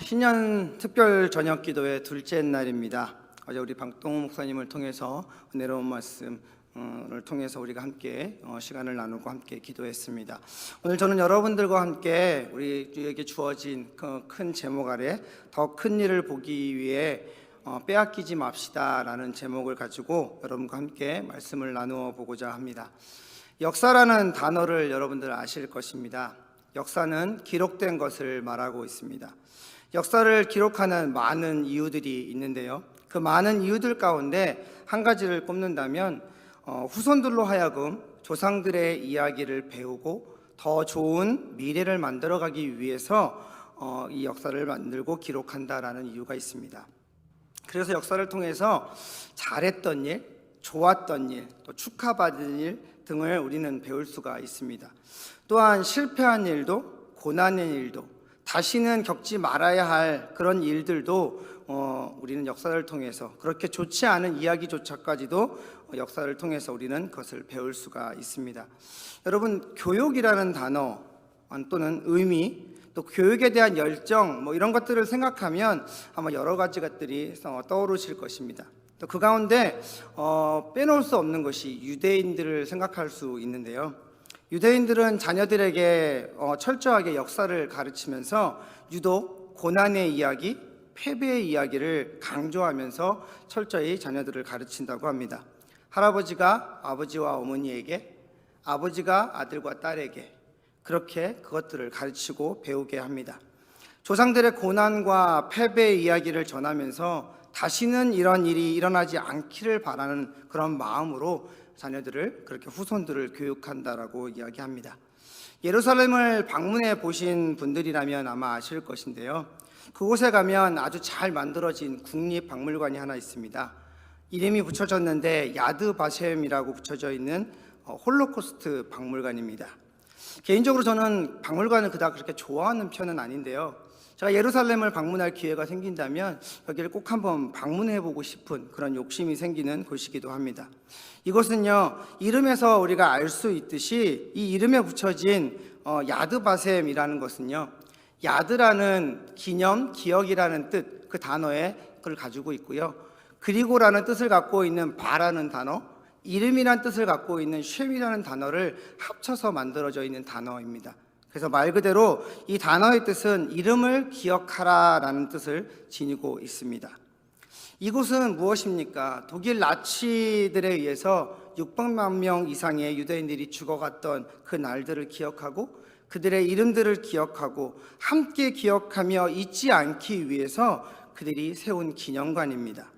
신년 특별 저녁 기도의 둘째 날입니다. 어제 우리 박동호 목사님을 통해서 은혜로운 말씀을 통해서 우리가 함께 시간을 나누고 함께 기도했습니다. 오늘 저는 여러분들과 함께 우리에게 주어진 그 큰 제목 아래 더 큰 일을 보기 위해 빼앗기지 맙시다라는 제목을 가지고 여러분과 함께 말씀을 나누어 보고자 합니다. 역사라는 단어를 여러분들 아실 것입니다. 역사는 기록된 것을 말하고 있습니다. 역사를 기록하는 많은 이유들이 있는데요, 그 많은 이유들 가운데 한 가지를 꼽는다면 후손들로 하여금 조상들의 이야기를 배우고 더 좋은 미래를 만들어가기 위해서 이 역사를 만들고 기록한다라는 이유가 있습니다. 그래서 역사를 통해서 잘했던 일, 좋았던 일, 또 축하받은 일 등을 우리는 배울 수가 있습니다. 또한 실패한 일도, 고난의 일도, 다시는 겪지 말아야 할 그런 일들도 우리는 역사를 통해서, 그렇게 좋지 않은 이야기조차까지도 역사를 통해서 우리는 그것을 배울 수가 있습니다. 여러분, 교육이라는 단어 또는 의미, 또 교육에 대한 열정, 이런 것들을 생각하면 아마 여러 가지 것들이 떠오르실 것입니다. 또 그 가운데 빼놓을 수 없는 것이 유대인들을 생각할 수 있는데요, 유대인들은 자녀들에게 철저하게 역사를 가르치면서 유독 고난의 이야기, 패배의 이야기를 강조하면서 철저히 자녀들을 가르친다고 합니다. 할아버지가 아버지와 어머니에게, 아버지가 아들과 딸에게 그렇게 그것들을 가르치고 배우게 합니다. 조상들의 고난과 패배의 이야기를 전하면서 다시는 이런 일이 일어나지 않기를 바라는 그런 마음으로 자녀들을, 그렇게 후손들을 교육한다라고 이야기합니다. 예루살렘을 방문해 보신 분들이라면 아마 아실 것인데요, 그곳에 가면 아주 잘 만들어진 국립박물관이 하나 있습니다. 이름이 붙여졌는데 야드 바셈이라고 붙여져 있는 홀로코스트 박물관입니다. 개인적으로 저는 박물관을 그닥 그렇게 좋아하는 편은 아닌데요, 제가 예루살렘을 방문할 기회가 생긴다면 여기를 꼭 한번 방문해보고 싶은 그런 욕심이 생기는 곳이기도 합니다. 이곳은요, 이름에서 우리가 알 수 있듯이 이 이름에 붙여진 야드바셈이라는 것은요, 야드라는 기념, 기억이라는 뜻, 그 단어에 그걸 가지고 있고요, 그리고라는 뜻을 갖고 있는 바라는 단어, 이름이라는 뜻을 갖고 있는 쉔이라는 단어를 합쳐서 만들어져 있는 단어입니다. 그래서 말 그대로 이 단어의 뜻은 이름을 기억하라라는 뜻을 지니고 있습니다. 이곳은 무엇입니까? 독일 나치들에 의해서 600만 명 이상의 유대인들이 죽어갔던 그 날들을 기억하고 그들의 이름들을 기억하고 함께 기억하며 잊지 않기 위해서 그들이 세운 기념관입니다.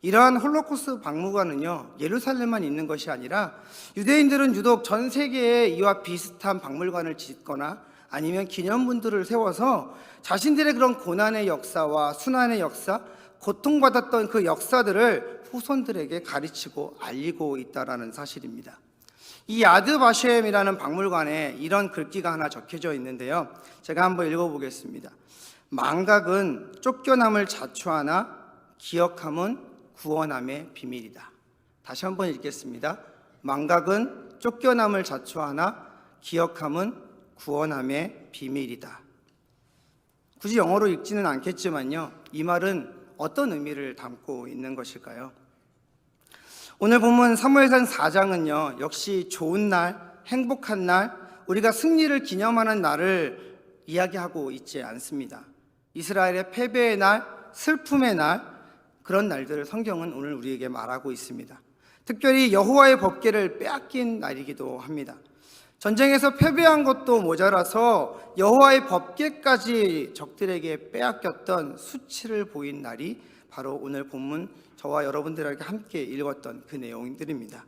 이러한 홀로코스트 박물관은요, 예루살렘만 있는 것이 아니라 유대인들은 유독 전 세계에 이와 비슷한 박물관을 짓거나 아니면 기념문들을 세워서 자신들의 그런 고난의 역사와 순환의 역사, 고통받았던 그 역사들을 후손들에게 가르치고 알리고 있다는 사실입니다. 이 야드 바셈이라는 박물관에 이런 글귀가 하나 적혀져 있는데요, 제가 한번 읽어보겠습니다. 망각은 쫓겨남을 자초하나 기억함은 구원함의 비밀이다. 다시 한번 읽겠습니다. 망각은 쫓겨남을 자초하나 기억함은 구원함의 비밀이다. 굳이 영어로 읽지는 않겠지만요, 이 말은 어떤 의미를 담고 있는 것일까요? 오늘 본문 사무엘상 4장은요, 역시 좋은 날, 행복한 날, 우리가 승리를 기념하는 날을 이야기하고 있지 않습니다. 이스라엘의 패배의 날, 슬픔의 날, 그런 날들을 성경은 오늘 우리에게 말하고 있습니다. 특별히 여호와의 법궤를 빼앗긴 날이기도 합니다. 전쟁에서 패배한 것도 모자라서 여호와의 법궤까지 적들에게 빼앗겼던 수치를 보인 날이 바로 오늘 본문 저와 여러분들에게 함께 읽었던 그 내용들입니다.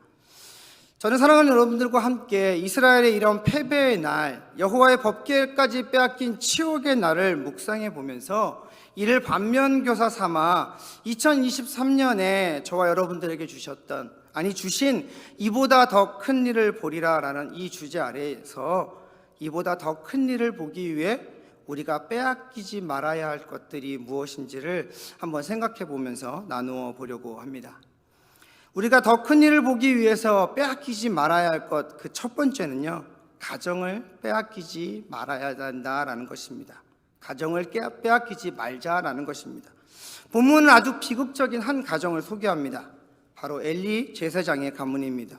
저는 사랑하는 여러분들과 함께 이스라엘의 이런 패배의 날, 여호와의 법궤까지 빼앗긴 치욕의 날을 묵상해 보면서 이를 반면교사 삼아 2023년에 저와 여러분들에게 주신 이보다 더 큰 일을 보리라라는 이 주제 아래에서 이보다 더 큰 일을 보기 위해 우리가 빼앗기지 말아야 할 것들이 무엇인지를 한번 생각해 보면서 나누어 보려고 합니다. 우리가 더 큰 일을 보기 위해서 빼앗기지 말아야 할 것, 그 첫 번째는요, 가정을 빼앗기지 말아야 한다라는 것입니다. 가정을 빼앗기지 말자라는 것입니다. 본문은 아주 비극적인 한 가정을 소개합니다. 바로 엘리 제사장의 가문입니다.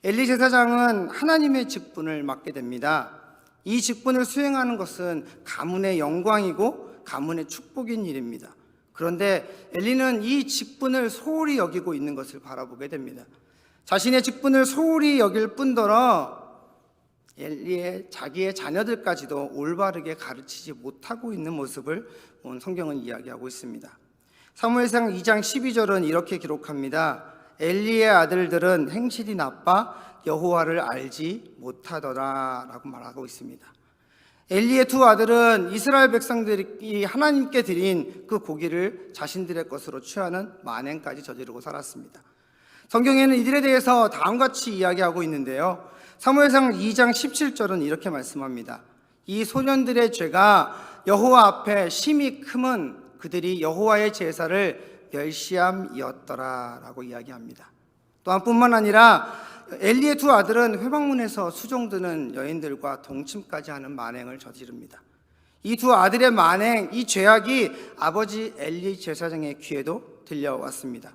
엘리 제사장은 하나님의 직분을 맡게 됩니다. 이 직분을 수행하는 것은 가문의 영광이고 가문의 축복인 일입니다. 그런데 엘리는 이 직분을 소홀히 여기고 있는 것을 바라보게 됩니다. 자신의 직분을 소홀히 여길 뿐더러 엘리의 자기의 자녀들까지도 올바르게 가르치지 못하고 있는 모습을 성경은 이야기하고 있습니다. 사무엘상 2장 12절은 이렇게 기록합니다. 엘리의 아들들은 행실이 나빠 여호와를 알지 못하더라 라고 말하고 있습니다. 엘리의 두 아들은 이스라엘 백성들이 하나님께 드린 그 고기를 자신들의 것으로 취하는 만행까지 저지르고 살았습니다. 성경에는 이들에 대해서 다음같이 이야기하고 있는데요. 사무엘상 2장 17절은 이렇게 말씀합니다. 이 소년들의 죄가 여호와 앞에 심히 크면 그들이 여호와의 제사를 멸시함이었더라 라고 이야기합니다. 또한 뿐만 아니라 엘리의 두 아들은 회방문에서 수종드는 여인들과 동침까지 하는 만행을 저지릅니다. 이 두 아들의 만행, 이 죄악이 아버지 엘리 제사장의 귀에도 들려왔습니다.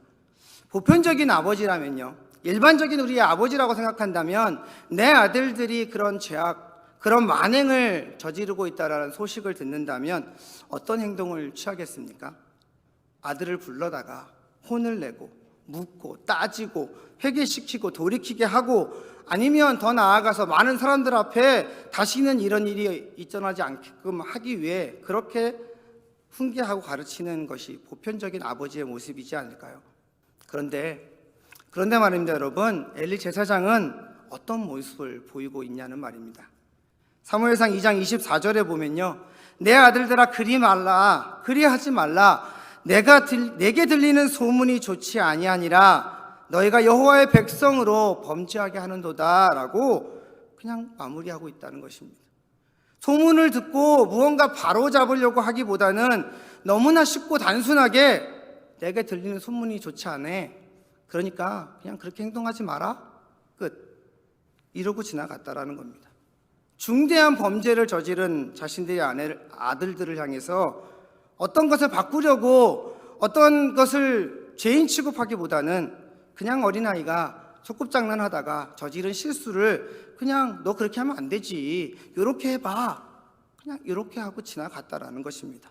보편적인 아버지라면요, 일반적인 우리의 아버지라고 생각한다면 내 아들들이 그런 죄악, 그런 만행을 저지르고 있다는 소식을 듣는다면 어떤 행동을 취하겠습니까? 아들을 불러다가 혼을 내고 묻고 따지고 회개시키고 돌이키게 하고, 아니면 더 나아가서 많은 사람들 앞에 다시는 이런 일이 일어나지 않게끔 하기 위해 그렇게 훈계하고 가르치는 것이 보편적인 아버지의 모습이지 않을까요? 그런데 말입니다, 여러분. 엘리 제사장은 어떤 모습을 보이고 있냐는 말입니다. 사무엘상 2장 24절에 보면요, 내 아들들아 그리하지 말라. 내게 들리는 소문이 좋지 아니하니라. 너희가 여호와의 백성으로 범죄하게 하는도다 라고 그냥 마무리하고 있다는 것입니다. 소문을 듣고 무언가 바로잡으려고 하기보다는 너무나 쉽고 단순하게 내게 들리는 소문이 좋지 않아, 그러니까 그냥 그렇게 행동하지 마라, 끝, 이러고 지나갔다라는 겁니다. 중대한 범죄를 저지른 자신들의 아들들을 향해서 어떤 것을 바꾸려고 어떤 것을 죄인 취급하기보다는 그냥 어린아이가 소꿉장난하다가 저지른 실수를 그냥 너 그렇게 하면 안 되지, 이렇게 해봐, 그냥 이렇게 하고 지나갔다라는 것입니다.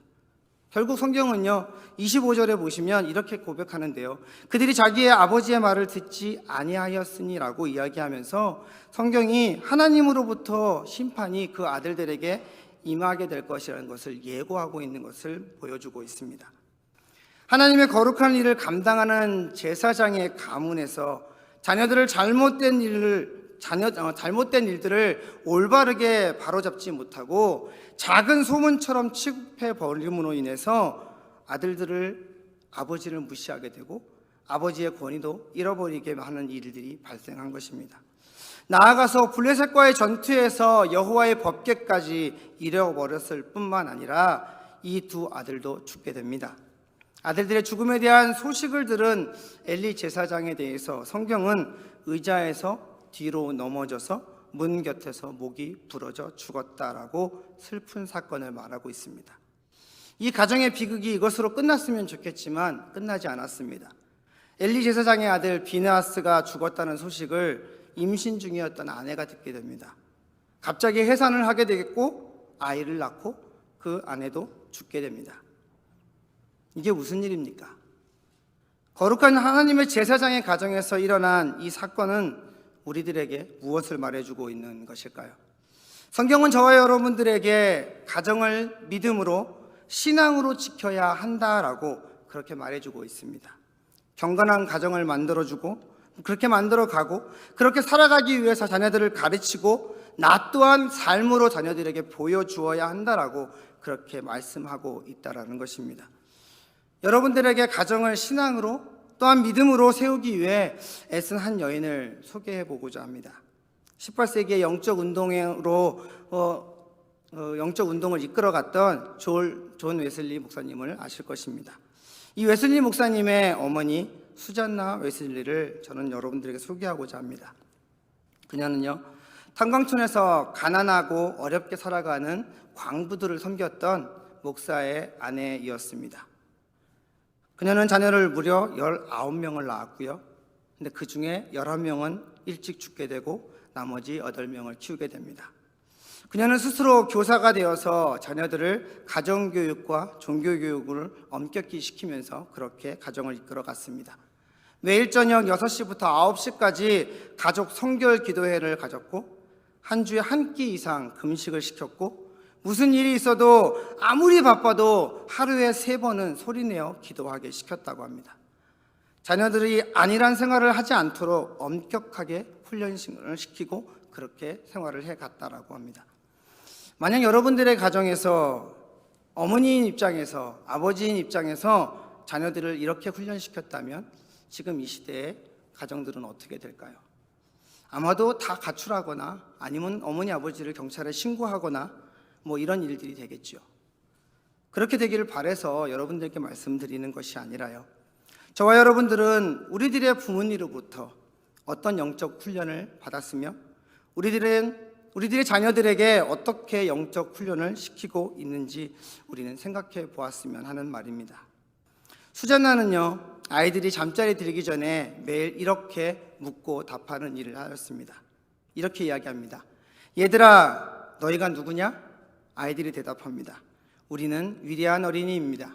결국 성경은요 25절에 보시면 이렇게 고백하는데요, 그들이 자기의 아버지의 말을 듣지 아니하였으니라고 이야기하면서 성경이 하나님으로부터 심판이 그 아들들에게 임하게 될 것이라는 것을 예고하고 있는 것을 보여주고 있습니다. 하나님의 거룩한 일을 감당하는 제사장의 가문에서 자녀들을 잘못된 일들을 올바르게 바로잡지 못하고 작은 소문처럼 취급해 버림으로 인해서 아버지를 무시하게 되고 아버지의 권위도 잃어버리게 하는 일들이 발생한 것입니다. 나아가서 블레셋과의 전투에서 여호와의 법궤까지 잃어버렸을 뿐만 아니라 이 두 아들도 죽게 됩니다. 아들들의 죽음에 대한 소식을 들은 엘리 제사장에 대해서 성경은 의자에서 뒤로 넘어져서 문 곁에서 목이 부러져 죽었다라고 슬픈 사건을 말하고 있습니다. 이 가정의 비극이 이것으로 끝났으면 좋겠지만 끝나지 않았습니다. 엘리 제사장의 아들 비느하스가 죽었다는 소식을 임신 중이었던 아내가 듣게 됩니다. 갑자기 해산을 하게 되겠고 아이를 낳고 그 아내도 죽게 됩니다. 이게 무슨 일입니까? 거룩한 하나님의 제사장의 가정에서 일어난 이 사건은 우리들에게 무엇을 말해주고 있는 것일까요? 성경은 저와 여러분들에게 가정을 믿음으로 신앙으로 지켜야 한다라고 그렇게 말해주고 있습니다. 경건한 가정을 만들어주고 그렇게 만들어가고 그렇게 살아가기 위해서 자녀들을 가르치고 나 또한 삶으로 자녀들에게 보여주어야 한다라고 그렇게 말씀하고 있다라는 것입니다. 여러분들에게 가정을 신앙으로 또한 믿음으로 세우기 위해 애쓴 한 여인을 소개해 보고자 합니다. 18세기의 영적 운동을 이끌어갔던 존 웨슬리 목사님을 아실 것입니다. 이 웨슬리 목사님의 어머니 수잔나 웨슬리를 저는 여러분들에게 소개하고자 합니다. 그녀는요, 탄광촌에서 가난하고 어렵게 살아가는 광부들을 섬겼던 목사의 아내이었습니다. 그녀는 자녀를 무려 19명을 낳았고요. 근데 그 중에 11명은 일찍 죽게 되고 나머지 8명을 키우게 됩니다. 그녀는 스스로 교사가 되어서 자녀들을 가정교육과 종교교육을 엄격히 시키면서 그렇게 가정을 이끌어갔습니다. 매일 저녁 6시부터 9시까지 가족 성결 기도회를 가졌고 한 주에 한 끼 이상 금식을 시켰고 무슨 일이 있어도 아무리 바빠도 하루에 3번은 소리내어 기도하게 시켰다고 합니다. 자녀들이 안일한 생활을 하지 않도록 엄격하게 훈련을 시키고 그렇게 생활을 해갔다라고 합니다. 만약 여러분들의 가정에서 어머니인 입장에서 아버지인 입장에서 자녀들을 이렇게 훈련시켰다면 지금 이 시대의 가정들은 어떻게 될까요? 아마도 다 가출하거나 아니면 어머니 아버지를 경찰에 신고하거나 뭐 이런 일들이 되겠죠. 그렇게 되기를 바라서 여러분들께 말씀드리는 것이 아니라요, 저와 여러분들은 우리들의 부모님으로부터 어떤 영적 훈련을 받았으며 우리들의 자녀들에게 어떻게 영적 훈련을 시키고 있는지 우리는 생각해 보았으면 하는 말입니다. 수잔나는요, 아이들이 잠자리 들기 전에 매일 이렇게 묻고 답하는 일을 하였습니다. 이렇게 이야기합니다. 얘들아, 너희가 누구냐? 아이들이 대답합니다. 우리는 위대한 어린이입니다.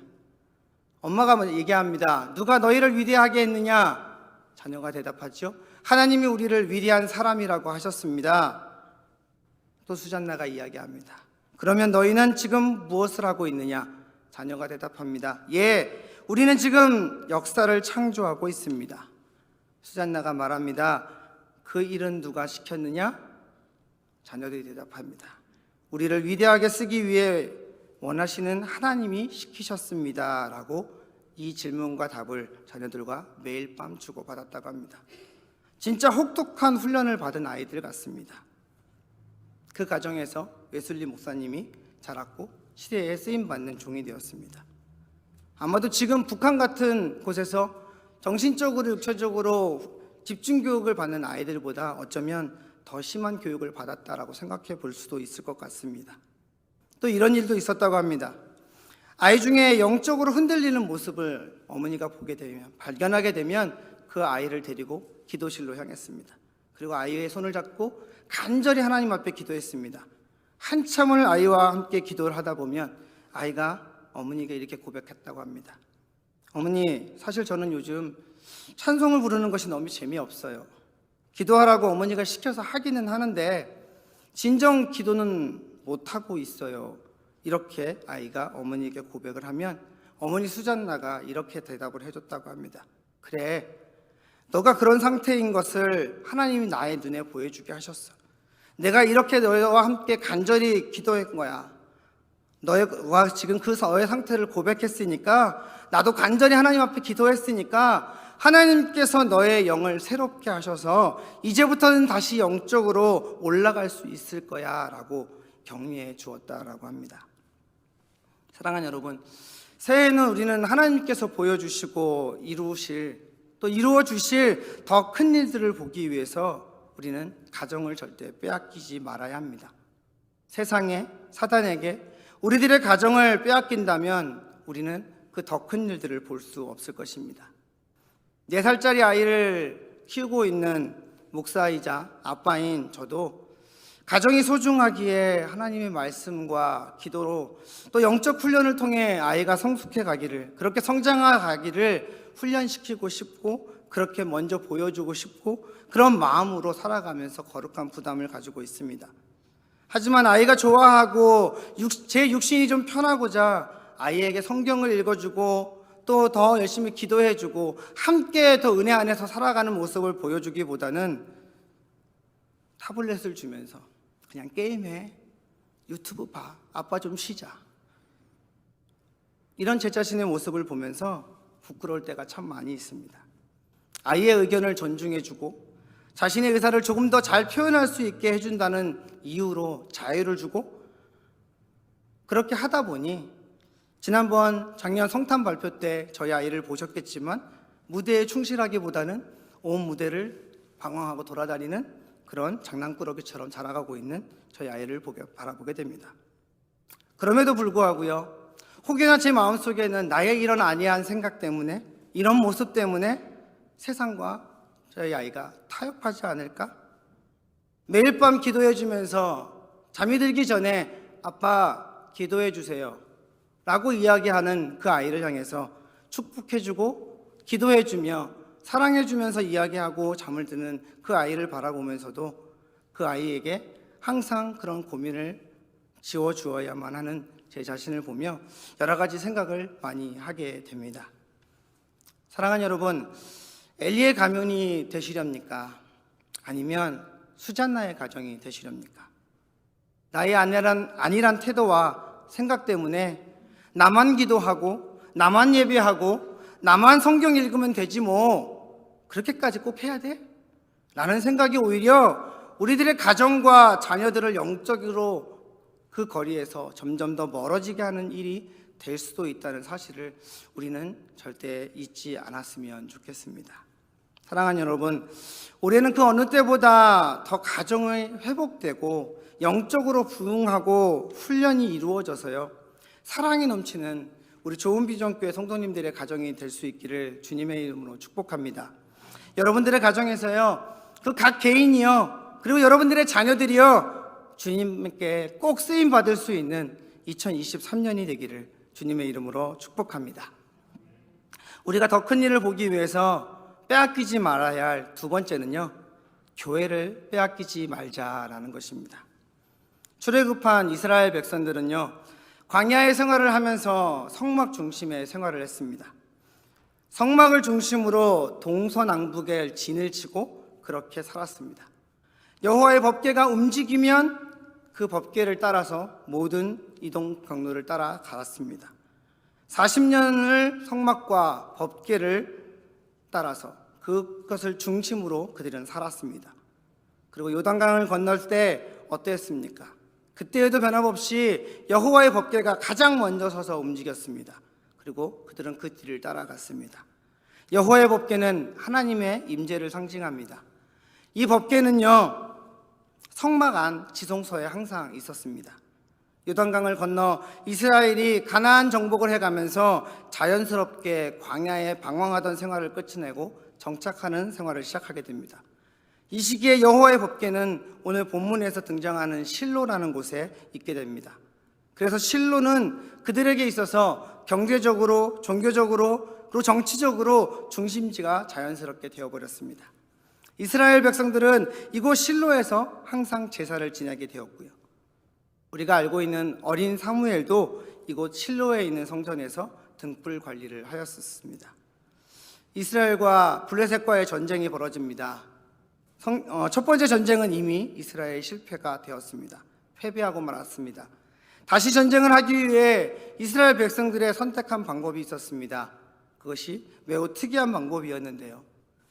엄마가 얘기합니다. 누가 너희를 위대하게 했느냐? 자녀가 대답하죠. 하나님이 우리를 위대한 사람이라고 하셨습니다. 또 수잔나가 이야기합니다. 그러면 너희는 지금 무엇을 하고 있느냐? 자녀가 대답합니다. 예, 우리는 지금 역사를 창조하고 있습니다. 수잔나가 말합니다. 그 일은 누가 시켰느냐? 자녀들이 대답합니다. 우리를 위대하게 쓰기 위해 원하시는 하나님이 시키셨습니다. 라고 이 질문과 답을 자녀들과 매일 밤 주고받았다고 합니다. 진짜 혹독한 훈련을 받은 아이들 같습니다. 그 가정에서 웨슬리 목사님이 자랐고 시대에 쓰임받는 종이 되었습니다. 아마도 지금 북한 같은 곳에서 정신적으로 육체적으로 집중교육을 받는 아이들보다 어쩌면 더 심한 교육을 받았다라고 생각해 볼 수도 있을 것 같습니다. 또 이런 일도 있었다고 합니다. 아이 중에 영적으로 흔들리는 모습을 어머니가 발견하게 되면 그 아이를 데리고 기도실로 향했습니다. 그리고 아이의 손을 잡고 간절히 하나님 앞에 기도했습니다. 한참을 아이와 함께 기도를 하다 보면 아이가 어머니에게 이렇게 고백했다고 합니다. 어머니, 사실 저는 요즘 찬송을 부르는 것이 너무 재미없어요. 기도하라고 어머니가 시켜서 하기는 하는데 진정 기도는 못하고 있어요. 이렇게 아이가 어머니에게 고백을 하면 어머니 수잔나가 이렇게 대답을 해줬다고 합니다. 그래, 너가 그런 상태인 것을 하나님이 나의 눈에 보여주게 하셨어. 내가 이렇게 너와 함께 간절히 기도한 거야. 너가 지금 그 너의 상태를 고백했으니까, 나도 간절히 하나님 앞에 기도했으니까 하나님께서 너의 영을 새롭게 하셔서 이제부터는 다시 영적으로 올라갈 수 있을 거야 라고 격려해 주었다라고 합니다. 사랑하는 여러분, 새해에는 우리는 하나님께서 보여주시고 또 이루어 주실 더 큰 일들을 보기 위해서 우리는 가정을 절대 빼앗기지 말아야 합니다. 세상에, 사단에게 우리들의 가정을 빼앗긴다면 우리는 그 더 큰 일들을 볼 수 없을 것입니다. 4살짜리 아이를 키우고 있는 목사이자 아빠인 저도 가정이 소중하기에 하나님의 말씀과 기도로 또 영적 훈련을 통해 아이가 성숙해 가기를, 그렇게 성장해 가기를 훈련시키고 싶고 그렇게 먼저 보여주고 싶고 그런 마음으로 살아가면서 거룩한 부담을 가지고 있습니다. 하지만 아이가 좋아하고 제 육신이 좀 편하고자 아이에게 성경을 읽어주고 또 더 열심히 기도해주고 함께 더 은혜 안에서 살아가는 모습을 보여주기보다는 타블렛을 주면서 그냥 게임해, 유튜브 봐, 아빠 좀 쉬자, 이런 제 자신의 모습을 보면서 부끄러울 때가 참 많이 있습니다. 아이의 의견을 존중해주고 자신의 의사를 조금 더 잘 표현할 수 있게 해준다는 이유로 자유를 주고 그렇게 하다 보니 작년 성탄 발표 때 저희 아이를 보셨겠지만 무대에 충실하기보다는 온 무대를 방황하고 돌아다니는 그런 장난꾸러기처럼 자라가고 있는 저희 아이를 바라보게 됩니다. 그럼에도 불구하고요, 혹여나 제 마음속에는 나의 이런 안이한 생각 때문에, 이런 모습 때문에 세상과 저희 아이가 타협하지 않을까? 매일 밤 기도해 주면서 잠이 들기 전에 아빠 기도해 주세요 라고 이야기하는 그 아이를 향해서 축복해 주고 기도해 주며 사랑해 주면서 이야기하고 잠을 드는 그 아이를 바라보면서도 그 아이에게 항상 그런 고민을 지워 주어야만 하는 제 자신을 보며 여러 가지 생각을 많이 하게 됩니다. 사랑하는 여러분, 엘리의 가문이 되시렵니까? 아니면 수잔나의 가정이 되시렵니까? 나의 아니란 태도와 생각 때문에 나만 기도하고 나만 예배하고 나만 성경 읽으면 되지 뭐 그렇게까지 꼭 해야 돼? 라는 생각이 오히려 우리들의 가정과 자녀들을 영적으로 그 거리에서 점점 더 멀어지게 하는 일이 될 수도 있다는 사실을 우리는 절대 잊지 않았으면 좋겠습니다. 사랑하는 여러분, 올해는 그 어느 때보다 더 가정이 회복되고 영적으로 부흥하고 훈련이 이루어져서요, 사랑이 넘치는 우리 좋은 비전교회 성도님들의 가정이 될 수 있기를 주님의 이름으로 축복합니다. 여러분들의 가정에서요, 그 각 개인이요, 그리고 여러분들의 자녀들이요, 주님께 꼭 쓰임 받을 수 있는 2023년이 되기를 주님의 이름으로 축복합니다. 우리가 더 큰 일을 보기 위해서 빼앗기지 말아야 할 두 번째는요, 교회를 빼앗기지 말자라는 것입니다. 출애굽한 이스라엘 백성들은요, 광야의 생활을 하면서 성막 중심의 생활을 했습니다. 성막을 중심으로 동서남북의 진을 치고 그렇게 살았습니다. 여호와의 법궤가 움직이면 그 법궤를 따라서 모든 이동 경로를 따라 갈았습니다. 40년을 성막과 법궤를 따라서 그것을 중심으로 그들은 살았습니다. 그리고 요단강을 건널 때 어땠습니까? 그때에도 변함없이 여호와의 법궤가 가장 먼저 서서 움직였습니다. 그리고 그들은 그 뒤를 따라갔습니다. 여호와의 법궤는 하나님의 임재를 상징합니다. 이 법궤는요, 성막 안 지성소에 항상 있었습니다. 요단강을 건너 이스라엘이 가나안 정복을 해가면서 자연스럽게 광야에 방황하던 생활을 끝내고 정착하는 생활을 시작하게 됩니다. 이 시기에 여호와의 법궤는 오늘 본문에서 등장하는 실로라는 곳에 있게 됩니다. 그래서 실로는 그들에게 있어서 경제적으로, 종교적으로, 그리고 정치적으로 중심지가 자연스럽게 되어버렸습니다. 이스라엘 백성들은 이곳 실로에서 항상 제사를 지내게 되었고요, 우리가 알고 있는 어린 사무엘도 이곳 실로에 있는 성전에서 등불 관리를 하였습니다. 이스라엘과 블레셋과의 전쟁이 벌어집니다. 첫 번째 전쟁은 이미 이스라엘 실패가 되었습니다. 패배하고 말았습니다. 다시 전쟁을 하기 위해 이스라엘 백성들의 선택한 방법이 있었습니다. 그것이 매우 특이한 방법이었는데요,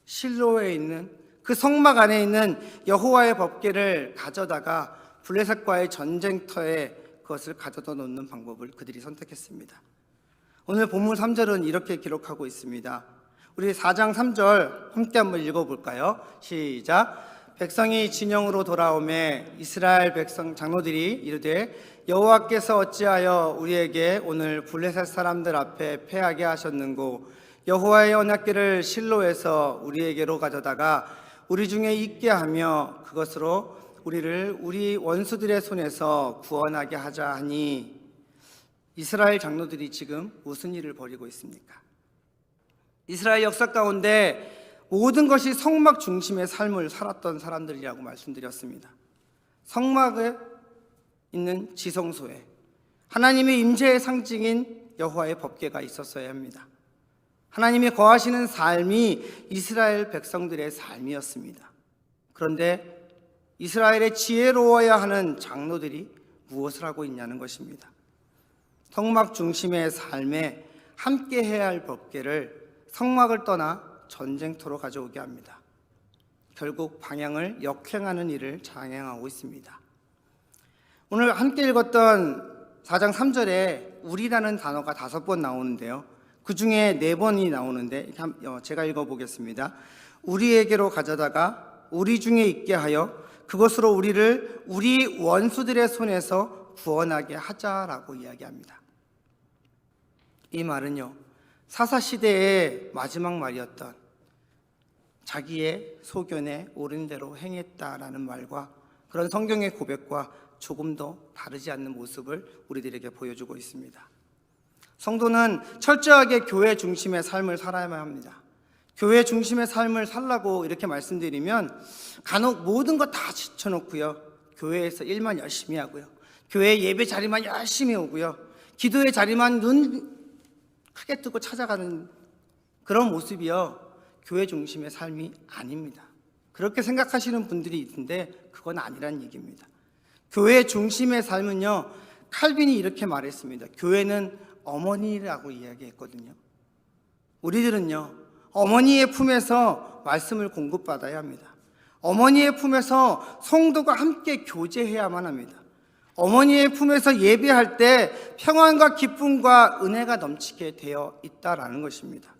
실로에 있는 그 성막 안에 있는 여호와의 법궤를 가져다가 블레셋과의 전쟁터에 그것을 가져다 놓는 방법을 그들이 선택했습니다. 오늘 본문 3절은 이렇게 기록하고 있습니다. 우리 4장 3절 함께 한번 읽어볼까요? 시작. 백성이 진영으로 돌아오매 이스라엘 백성 장로들이 이르되 여호와께서 어찌하여 우리에게 오늘 블레셋 사람들 앞에 패하게 하셨는고 여호와의 언약궤를 실로에서 우리에게로 가져다가 우리 중에 있게 하며 그것으로 우리를 우리 원수들의 손에서 구원하게 하자 하니, 이스라엘 장로들이 지금 무슨 일을 벌이고 있습니까? 이스라엘 역사 가운데 모든 것이 성막 중심의 삶을 살았던 사람들이라고 말씀드렸습니다. 성막에 있는 지성소에 하나님의 임재의 상징인 여호와의 법궤가 있었어야 합니다. 하나님이 거하시는 삶이 이스라엘 백성들의 삶이었습니다. 그런데 이스라엘의 지혜로워야 하는 장로들이 무엇을 하고 있냐는 것입니다. 성막 중심의 삶에 함께 해야 할 법궤를 성막을 떠나 전쟁터로 가져오게 합니다. 결국 방향을 역행하는 일을 장행하고 있습니다. 오늘 함께 읽었던 4장 3절에 우리라는 단어가 5번 나오는데요, 그 중에 4번이 나오는데 제가 읽어보겠습니다. 우리에게로 가져다가 우리 중에 있게 하여 그것으로 우리를 우리 원수들의 손에서 구원하게 하자라고 이야기합니다. 이 말은요, 사사시대의 마지막 말이었던 자기의 소견에 옳은 대로 행했다라는 말과 그런 성경의 고백과 조금도 다르지 않는 모습을 우리들에게 보여주고 있습니다. 성도는 철저하게 교회 중심의 삶을 살아야만 합니다. 교회 중심의 삶을 살라고 이렇게 말씀드리면 간혹 모든 거 다 지쳐놓고요, 교회에서 일만 열심히 하고요, 교회 예배 자리만 열심히 오고요, 기도의 자리만 눈 크게 뜨고 찾아가는 그런 모습이요, 교회 중심의 삶이 아닙니다. 그렇게 생각하시는 분들이 있는데 그건 아니란 얘기입니다. 교회 중심의 삶은요, 칼빈이 이렇게 말했습니다. 교회는 어머니라고 이야기했거든요. 우리들은요, 어머니의 품에서 말씀을 공급받아야 합니다. 어머니의 품에서 성도가 함께 교제해야만 합니다. 어머니의 품에서 예배할 때 평안과 기쁨과 은혜가 넘치게 되어 있다라는 것입니다.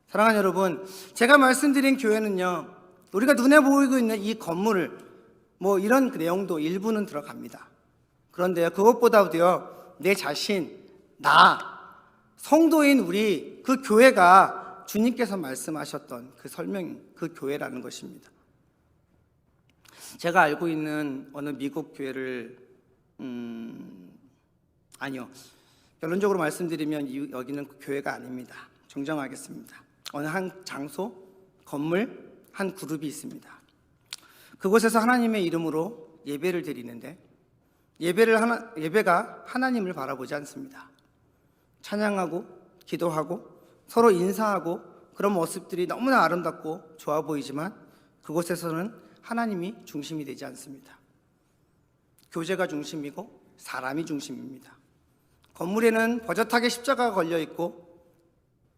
사랑하는 여러분, 제가 말씀드린 교회는요, 우리가 눈에 보이고 있는 이 건물을 이런 내용도 일부는 들어갑니다. 그런데요, 그것보다도요, 내 자신, 성도인 우리, 그 교회가 주님께서 말씀하셨던 그 그 교회라는 것입니다. 제가 알고 있는 어느 미국 교회를 아니요, 결론적으로 말씀드리면 여기는 교회가 아닙니다. 정정하겠습니다. 어느 한 장소, 건물, 한 그룹이 있습니다. 그곳에서 하나님의 이름으로 예배를 드리는데 예배가 하나님을 바라보지 않습니다. 찬양하고 기도하고 서로 인사하고 그런 모습들이 너무나 아름답고 좋아 보이지만 그곳에서는 하나님이 중심이 되지 않습니다. 교제가 중심이고 사람이 중심입니다. 건물에는 버젓하게 십자가가 걸려 있고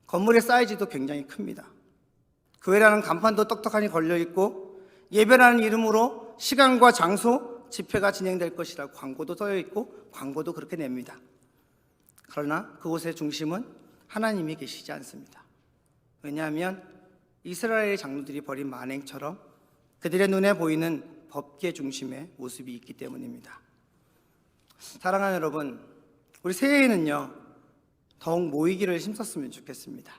건물의 사이즈도 굉장히 큽니다. 교회라는 간판도 떡떡하니 걸려 있고 예배라는 이름으로 시간과 장소, 집회가 진행될 것이라고 광고도 써여 있고 광고도 그렇게 냅니다. 그러나 그곳의 중심은 하나님이 계시지 않습니다. 왜냐하면 이스라엘의 장로들이 벌인 만행처럼 그들의 눈에 보이는 법계 중심의 모습이 있기 때문입니다. 사랑하는 여러분, 우리 새해에는요, 더욱 모이기를 힘썼으면 좋겠습니다.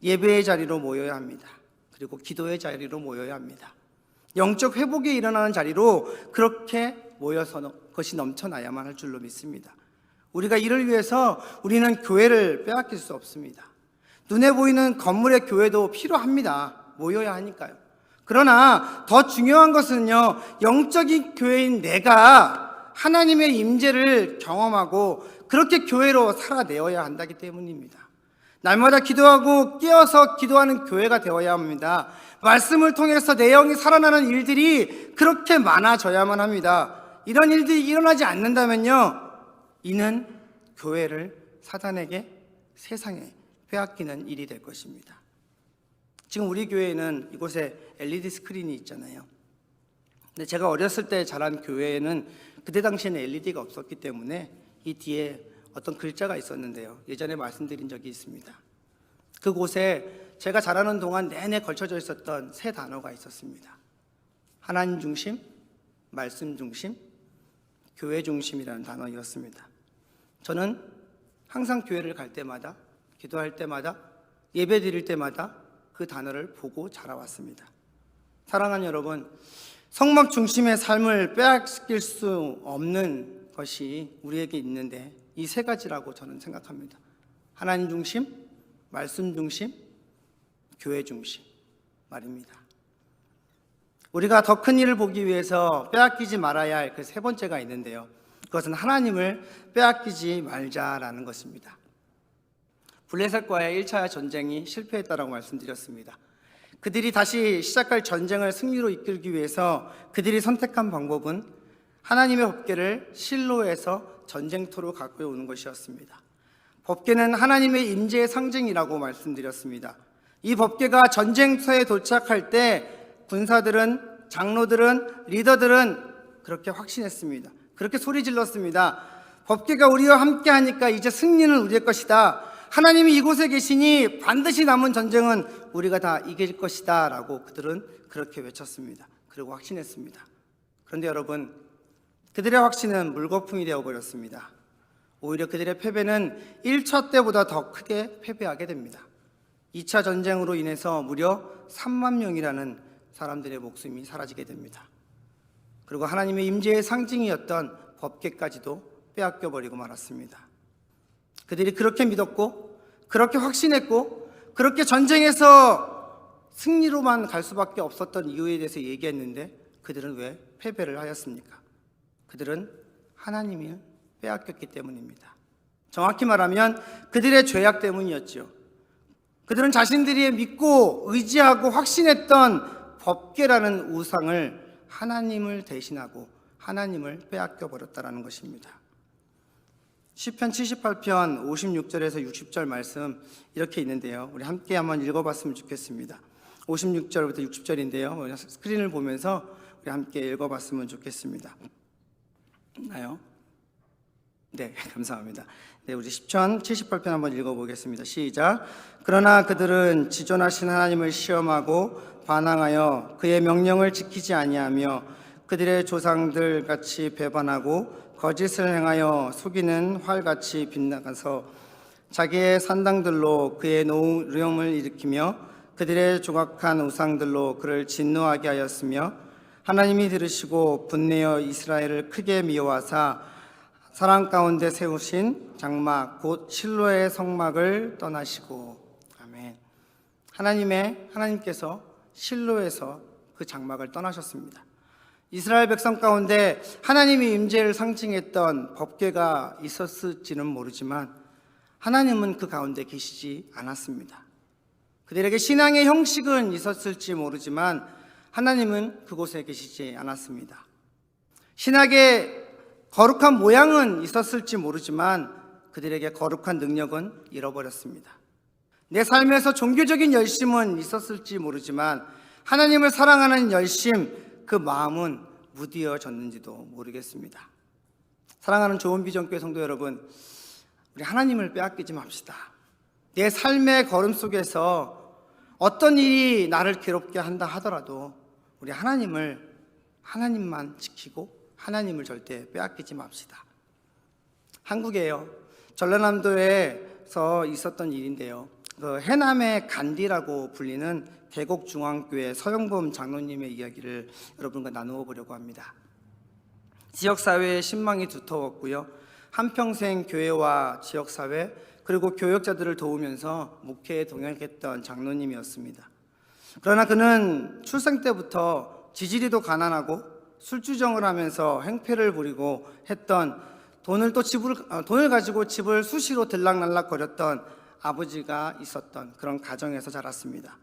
예배의 자리로 모여야 합니다. 그리고 기도의 자리로 모여야 합니다. 영적 회복이 일어나는 자리로 그렇게 모여서 그것이 넘쳐나야만 할 줄로 믿습니다. 우리가 이를 위해서 우리는 교회를 빼앗길 수 없습니다. 눈에 보이는 건물의 교회도 필요합니다. 모여야 하니까요. 그러나 더 중요한 것은요, 영적인 교회인 내가 하나님의 임재를 경험하고 그렇게 교회로 살아내어야 한다기 때문입니다. 날마다 기도하고 깨어서 기도하는 교회가 되어야 합니다. 말씀을 통해서 내 영이 살아나는 일들이 그렇게 많아져야만 합니다. 이런 일들이 일어나지 않는다면요, 이는 교회를 사단에게, 세상에 빼앗기는 일이 될 것입니다. 지금 우리 교회에는 이곳에 LED 스크린이 있잖아요. 근데 제가 어렸을 때 자란 교회에는 그때 당시에는 LED가 없었기 때문에 이 뒤에 어떤 글자가 있었는데요, 예전에 말씀드린 적이 있습니다. 그곳에 제가 자라는 동안 내내 걸쳐져 있었던 세 단어가 있었습니다. 하나님 중심, 말씀 중심, 교회 중심이라는 단어였습니다. 저는 항상 교회를 갈 때마다, 기도할 때마다, 예배 드릴 때마다 그 단어를 보고 자라왔습니다. 사랑하는 여러분, 성막 중심의 삶을 빼앗길 수 없는 것이 우리에게 있는데 이 세 가지라고 저는 생각합니다. 하나님 중심, 말씀 중심, 교회 중심 말입니다. 우리가 더 큰 일을 보기 위해서 빼앗기지 말아야 할 그 세 번째가 있는데요, 그것은 하나님을 빼앗기지 말자라는 것입니다. 블레셋과의 1차 전쟁이 실패했다라고 말씀드렸습니다. 그들이 다시 시작할 전쟁을 승리로 이끌기 위해서 그들이 선택한 방법은 하나님의 법궤를 실로에서 전쟁터로 갖고 오는 것이었습니다. 법궤는 하나님의 임재의 상징이라고 말씀드렸습니다. 이 법궤가 전쟁터에 도착할 때 군사들은, 장로들은, 리더들은 그렇게 확신했습니다. 그렇게 소리 질렀습니다. 법궤가 우리와 함께 하니까 이제 승리는 우리의 것이다. 하나님이 이곳에 계시니 반드시 남은 전쟁은 우리가 다 이길 것이다 라고 그들은 그렇게 외쳤습니다. 그리고 확신했습니다. 그런데 여러분, 그들의 확신은 물거품이 되어버렸습니다. 오히려 그들의 패배는 1차 때보다 더 크게 패배하게 됩니다. 2차 전쟁으로 인해서 무려 3만 명이라는 사람들의 목숨이 사라지게 됩니다. 그리고 하나님의 임재의 상징이었던 법궤까지도 빼앗겨 버리고 말았습니다. 그들이 그렇게 믿었고, 그렇게 확신했고, 그렇게 전쟁에서 승리로만 갈 수밖에 없었던 이유에 대해서 얘기했는데 그들은 왜 패배를 하였습니까? 그들은 하나님을 빼앗겼기 때문입니다. 정확히 말하면 그들의 죄악 때문이었죠. 그들은 자신들이 믿고 의지하고 확신했던 법궤라는 우상을 하나님을 대신하고 하나님을 빼앗겨 버렸다는 것입니다. 시편 78편 56절에서 60절 말씀 이렇게 있는데요. 우리 함께 한번 읽어봤으면 좋겠습니다. 56절부터 60절인데요. 스크린을 보면서 우리 함께 읽어봤으면 좋겠습니다. 있나요? 네, 감사합니다. 네, 우리 시편 78편 한번 읽어보겠습니다. 시작. 그러나 그들은 지존하신 하나님을 시험하고 반항하여 그의 명령을 지키지 아니하며 그들의 조상들 같이 배반하고 거짓을 행하여 속이는 활같이 빗나가서 자기의 산당들로 그의 노름을 일으키며 그들의 조각한 우상들로 그를 진노하게 하였으며 하나님이 들으시고 분내어 이스라엘을 크게 미워하사 사랑 가운데 세우신 장막 곧 실로의 성막을 떠나시고. 아멘. 하나님께서 실로에서 그 장막을 떠나셨습니다. 이스라엘 백성 가운데 하나님의 임재를 상징했던 법궤가 있었을지는 모르지만 하나님은 그 가운데 계시지 않았습니다. 그들에게 신앙의 형식은 있었을지 모르지만 하나님은 그곳에 계시지 않았습니다. 신학의 거룩한 모양은 있었을지 모르지만 그들에게 거룩한 능력은 잃어버렸습니다. 내 삶에서 종교적인 열심은 있었을지 모르지만 하나님을 사랑하는 열심, 그 마음은 무디어졌는지도 모르겠습니다. 사랑하는 좋은비전교회 성도 여러분, 우리 하나님을 빼앗기지 맙시다. 내 삶의 걸음 속에서 어떤 일이 나를 괴롭게 한다 하더라도 우리 하나님만 지키고 하나님을 절대 빼앗기지 맙시다. 한국에요, 전라남도에서 있었던 일인데요. 그 해남의 간디라고 불리는 대곡중앙교회 서영범 장로님의 이야기를 여러분과 나누어 보려고 합니다. 지역사회의 신망이 두터웠고요. 한평생 교회와 지역사회 그리고 교역자들을 도우면서 목회에 동역했던 장로님이었습니다. 그러나 그는 출생 때부터 지지리도 가난하고 술주정을 하면서 행패를 부리고 했던 돈을 가지고 집을 수시로 들락날락 거렸던 아버지가 있었던 그런 가정에서 자랐습니다.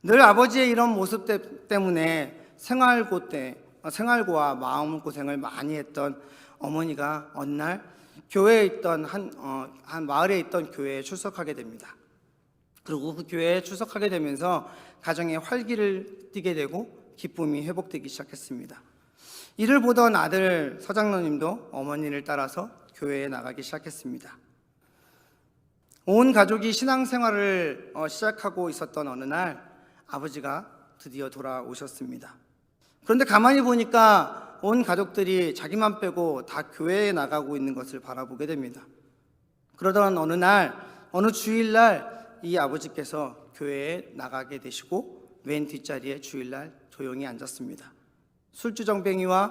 늘 아버지의 이런 모습 때문에 생활고와 마음고생을 많이 했던 어머니가 어느 날 교회에 있던 한 마을에 있던 교회에 출석하게 됩니다. 그리고 그 교회에 출석하게 되면서 가정에 활기를 띠게 되고 기쁨이 회복되기 시작했습니다. 이를 보던 아들 서장로님도 어머니를 따라서 교회에 나가기 시작했습니다. 온 가족이 신앙생활을 시작하고 있었던 어느 날 아버지가 드디어 돌아오셨습니다. 그런데 가만히 보니까 온 가족들이 자기만 빼고 다 교회에 나가고 있는 것을 바라보게 됩니다. 그러던 어느 주일날 이 아버지께서 교회에 나가게 되시고 맨 뒷자리에 주일날 조용히 앉았습니다. 술주정뱅이와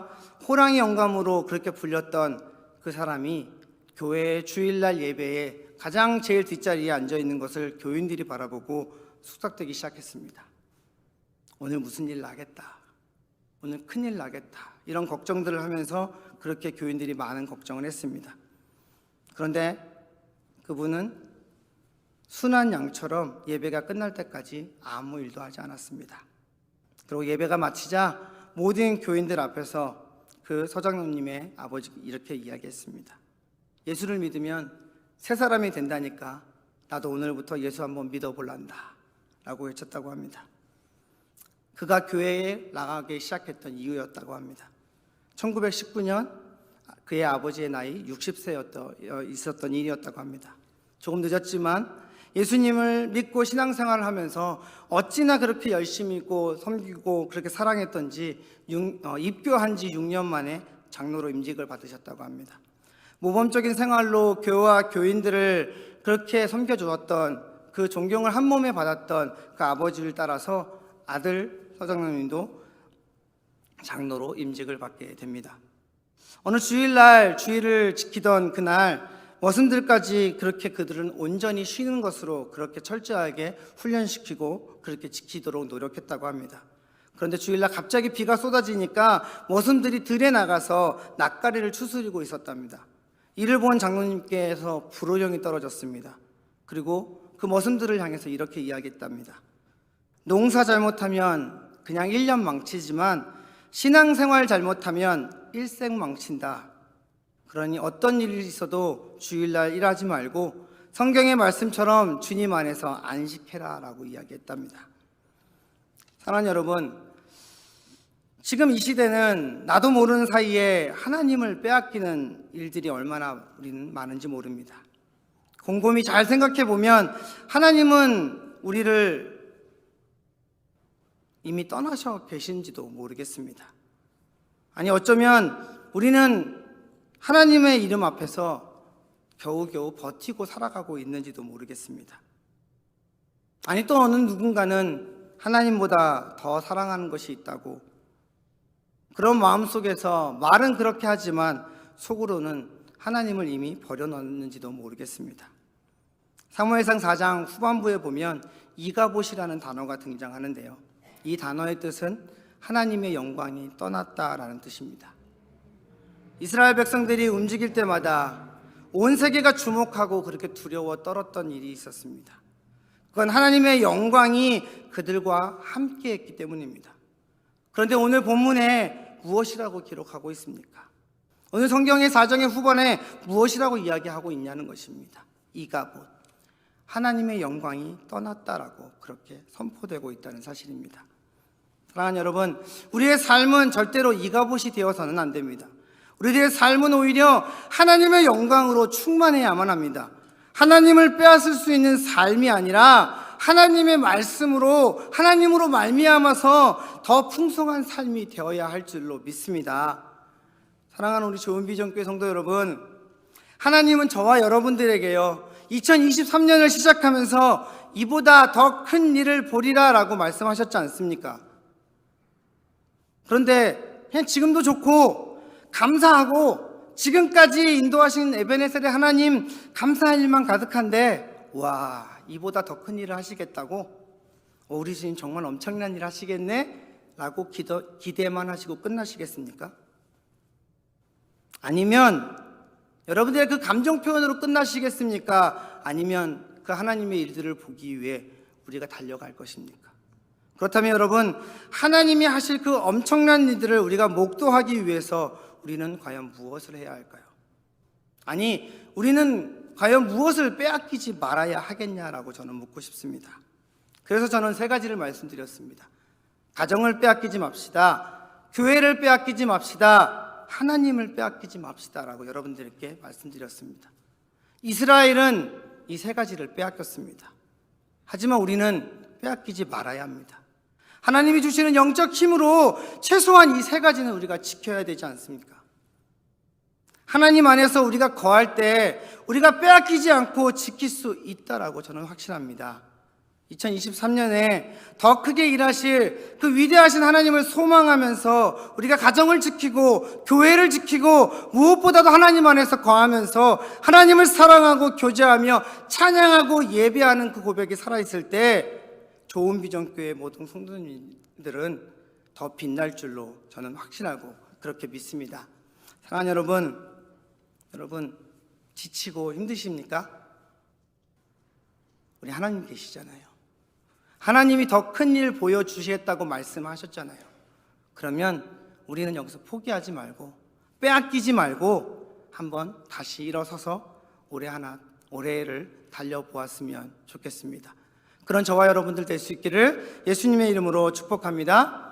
호랑이 영감으로 그렇게 불렸던 그 사람이 교회의 주일날 예배에 가장 제일 뒷자리에 앉아있는 것을 교인들이 바라보고 숙삭되기 시작했습니다. 오늘 무슨 일 나겠다, 오늘 큰일 나겠다, 이런 걱정들을 하면서 그렇게 교인들이 많은 걱정을 했습니다. 그런데 그분은 순한 양처럼 예배가 끝날 때까지 아무 일도 하지 않았습니다. 그리고 예배가 마치자 모든 교인들 앞에서 그 서장로님의 아버지가 이렇게 이야기했습니다. 예수를 믿으면 새 사람이 된다니까 나도 오늘부터 예수 한번 믿어볼란다 라고 외쳤다고 합니다. 그가 교회에 나가기 시작했던 이유였다고 합니다. 1919년 그의 아버지의 나이 60세였던 있었던 일이었다고 합니다. 조금 늦었지만 예수님을 믿고 신앙생활을 하면서 어찌나 그렇게 열심히 있고 섬기고 그렇게 사랑했던지 입교한 지 6년 만에 장로로 임직을 받으셨다고 합니다. 모범적인 생활로 교회와 교인들을 그렇게 섬겨주었던, 그 존경을 한 몸에 받았던 그 아버지를 따라서 아들 서장로님도 장로로 임직을 받게 됩니다. 어느 주일날 주일을 지키던 그날 머슴들까지 그렇게 그들은 온전히 쉬는 것으로 그렇게 철저하게 훈련시키고 그렇게 지키도록 노력했다고 합니다. 그런데 주일날 갑자기 비가 쏟아지니까 머슴들이 들에 나가서 낯가리를 추스리고 있었답니다. 이를 본 장로님께서 불호령이 떨어졌습니다. 그리고 그 머슴들을 향해서 이렇게 이야기했답니다. 농사 잘못하면 그냥 1년 망치지만 신앙생활 잘못하면 일생 망친다. 그러니 어떤 일이 있어도 주일날 일하지 말고 성경의 말씀처럼 주님 안에서 안식해라 라고 이야기했답니다. 사랑하는 여러분, 지금 이 시대는 나도 모르는 사이에 하나님을 빼앗기는 일들이 얼마나 우리는 많은지 모릅니다. 곰곰이 잘 생각해 보면 하나님은 우리를 이미 떠나셔 계신지도 모르겠습니다. 아니, 어쩌면 우리는 하나님의 이름 앞에서 겨우겨우 버티고 살아가고 있는지도 모르겠습니다. 아니, 또 어느 누군가는 하나님보다 더 사랑하는 것이 있다고, 그런 마음속에서 말은 그렇게 하지만 속으로는 하나님을 이미 버려놓았는지도 모르겠습니다. 사무엘상 4장 후반부에 보면 이가봇이라는 단어가 등장하는데요, 이 단어의 뜻은 하나님의 영광이 떠났다라는 뜻입니다. 이스라엘 백성들이 움직일 때마다 온 세계가 주목하고 그렇게 두려워 떨었던 일이 있었습니다. 그건 하나님의 영광이 그들과 함께 했기 때문입니다. 그런데 오늘 본문에 무엇이라고 기록하고 있습니까? 오늘 성경의 4장의 후반에 무엇이라고 이야기하고 있냐는 것입니다. 이가봇, 하나님의 영광이 떠났다라고 그렇게 선포되고 있다는 사실입니다. 사랑하는 여러분, 우리의 삶은 절대로 이가봇이 되어서는 안 됩니다. 우리들의 삶은 오히려 하나님의 영광으로 충만해야만 합니다. 하나님을 빼앗을 수 있는 삶이 아니라 하나님의 말씀으로, 하나님으로 말미암아서 더 풍성한 삶이 되어야 할 줄로 믿습니다. 사랑하는 우리 좋은비전교회 성도 여러분, 하나님은 저와 여러분들에게요, 2023년을 시작하면서 이보다 더 큰 일을 보리라 라고 말씀하셨지 않습니까? 그런데 그냥 지금도 좋고 감사하고 지금까지 인도하신 에베네셀의 하나님 감사할 일만 가득한데, 와, 이보다 더 큰 일을 하시겠다고? 우리 주님 정말 엄청난 일 하시겠네? 라고 기대만 하시고 끝나시겠습니까? 아니면 여러분들의 그 감정 표현으로 끝나시겠습니까? 아니면 그 하나님의 일들을 보기 위해 우리가 달려갈 것입니까? 그렇다면 여러분, 하나님이 하실 그 엄청난 일들을 우리가 목도하기 위해서 우리는 과연 무엇을 해야 할까요? 아니, 우리는 과연 무엇을 빼앗기지 말아야 하겠냐라고 저는 묻고 싶습니다. 그래서 저는 3가지를 말씀드렸습니다. 가정을 빼앗기지 맙시다, 교회를 빼앗기지 맙시다, 하나님을 빼앗기지 맙시다라고 여러분들께 말씀드렸습니다. 이스라엘은 이 3가지를 빼앗겼습니다. 하지만 우리는 빼앗기지 말아야 합니다. 하나님이 주시는 영적 힘으로 최소한 이 3가지는 우리가 지켜야 되지 않습니까? 하나님 안에서 우리가 거할 때 우리가 빼앗기지 않고 지킬 수 있다라고 저는 확신합니다. 2023년에 더 크게 일하실 그 위대하신 하나님을 소망하면서 우리가 가정을 지키고 교회를 지키고 무엇보다도 하나님 안에서 거하면서 하나님을 사랑하고 교제하며 찬양하고 예배하는 그 고백이 살아있을 때 좋은 비전교회 모든 성도님들은 더 빛날 줄로 저는 확신하고 그렇게 믿습니다. 사랑하는 여러분 지치고 힘드십니까? 우리 하나님 계시잖아요. 하나님이 더 큰 일 보여주시겠다고 말씀하셨잖아요. 그러면 우리는 여기서 포기하지 말고 빼앗기지 말고 한번 다시 일어서서 올해를 달려보았으면 좋겠습니다. 그런 저와 여러분들 될 수 있기를 예수님의 이름으로 축복합니다.